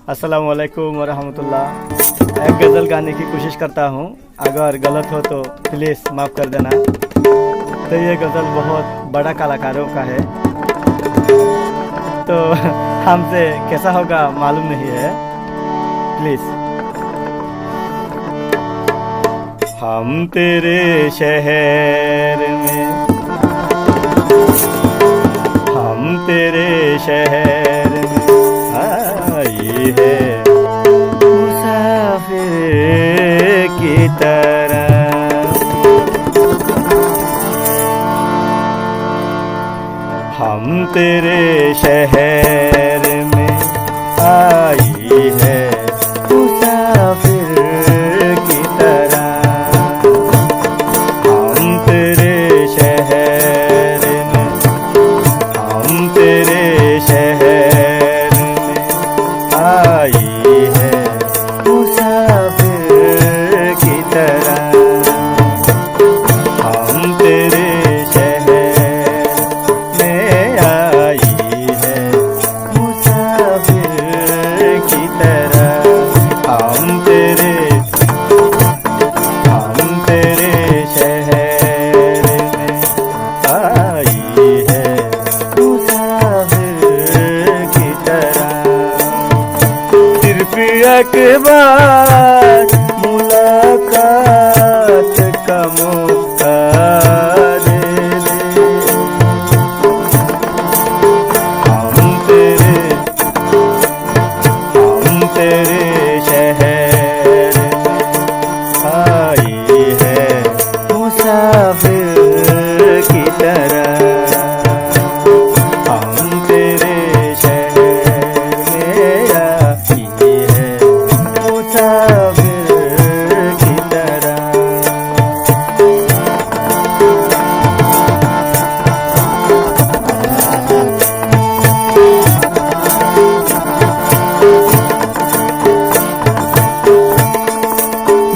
अस्सलामुअलैकुम वरहमतुल्लाह। एक गज़ल गाने की कोशिश करता हूँ, अगर गलत हो तो प्लीज़ माफ़ कर देना। तो ये गज़ल बहुत बड़ा कलाकारों का है, तो हमसे कैसा होगा मालूम नहीं है, प्लीज़। हम तेरे शहर में, हम तेरे शहर में आई है मुसाफिर की तरह। हम तेरे शहर में आई है मुसाफिर की तरह। हम तेरे शहर में, हम तेरे शहर में आई है मुसाफिर की तरह। हम तेरे शहर में आई है मुसाफिर की तरह। हम तेरे शहर में आई है मुसाफिर की तरह। सिर्फ एक बार मुलाकात का मौका दे दे। हम तेरे शहर में आई है मुसाफिर की तरह। हम तेरे शहर में आई है मुसाफिर की तरह।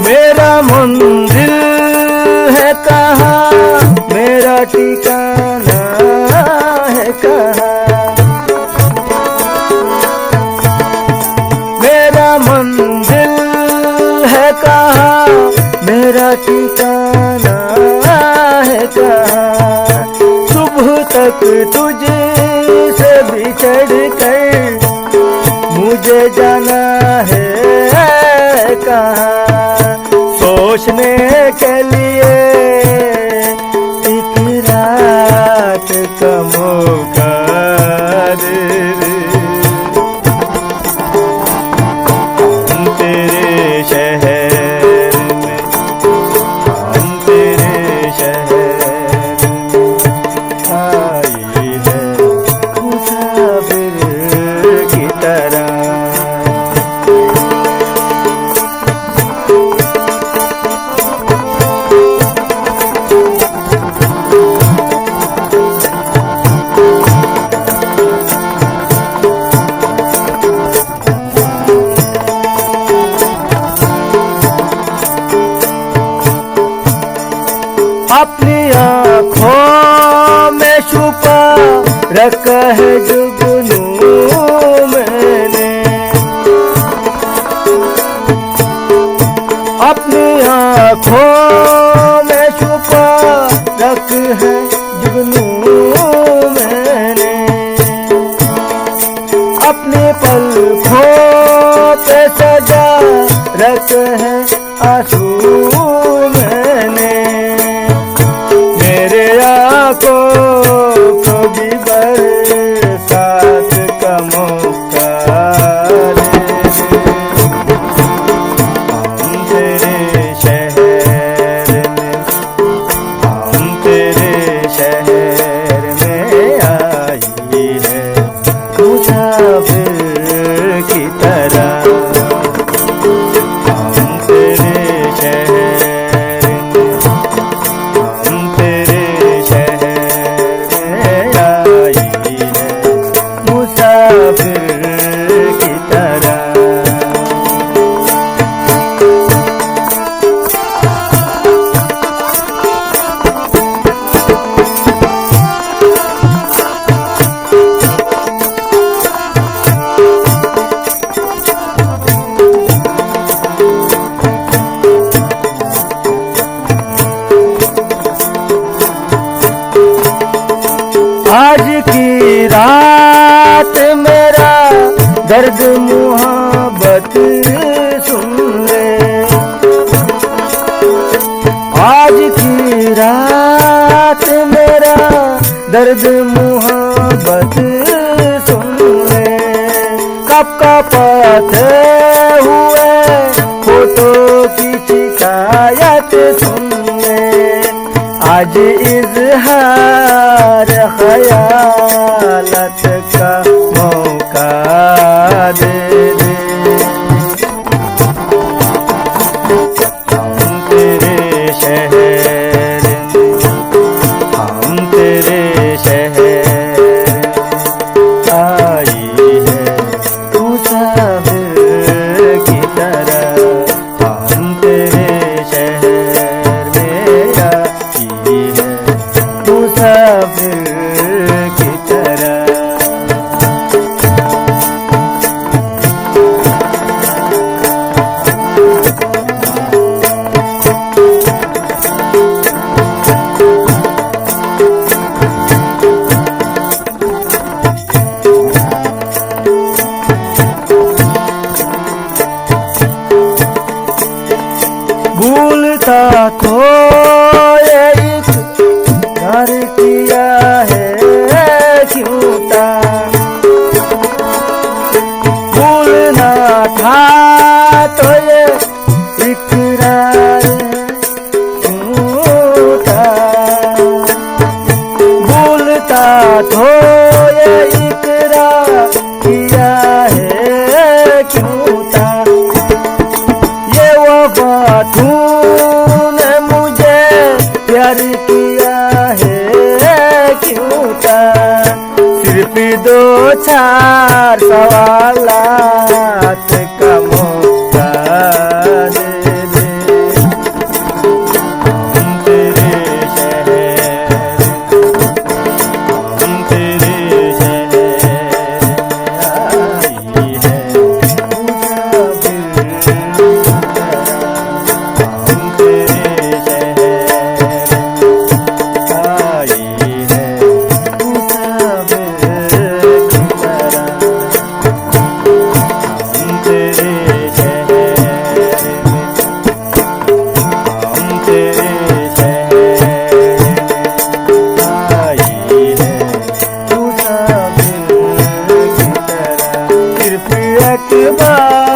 मेरा मंजिल है कहाँ, मेरा ठिकाना है कहाँ। मेरा मंजिल है कहाँ, मेरा ठिकाना है कहाँ। सुबह तक तुझे से बिछड़ कर मुझे जाना है कहाँ। सोचने के लिए एक रात का मौका दे दे। हम तेरे शहर में, हम तेरे शहर में आई है मुसाफिर की तरह। अपनी आँखों में छुपा रखा है जुगनू मैंने। अपनी आँखों में छुपा रख है जुगनू मैंने। अपने पलकों पे सजा रख है आंसू मैंने। मेरे आँखों को भी बरसा दर्द मोहब्बत सुन ले। आज की रात मेरा दर्द मोहब्बत सुन ले। कब का पाते हुए फोटो की शिकायत सुन ले। आज इजहार खयालत का मौका दे दे। हम तेरे शहर में, हम तेरे शहर आई है मुसाफिर की तरह। हम तेरे शहर में आई है मुसाफिर की तरह। भूलता तो एक घर किया है क्योंटा। भूलना था तो ये इकरार क्योंटा। भूलता तो ये इकरार किया है क्योंटा। ये वफा तूने मुझे प्यार किया है क्योंटा। सिर्फ दो चार सवालात का मौका दे दे। हम तेरे शहर, हम तेरे शहर आई है मुसाफिर। हम तेरे शहर आई है मुसाफिर की तरह। हम तेरे शहर में, हम तेरे शहर आई है मुसाफिर की तरह। सिर्फ एक बार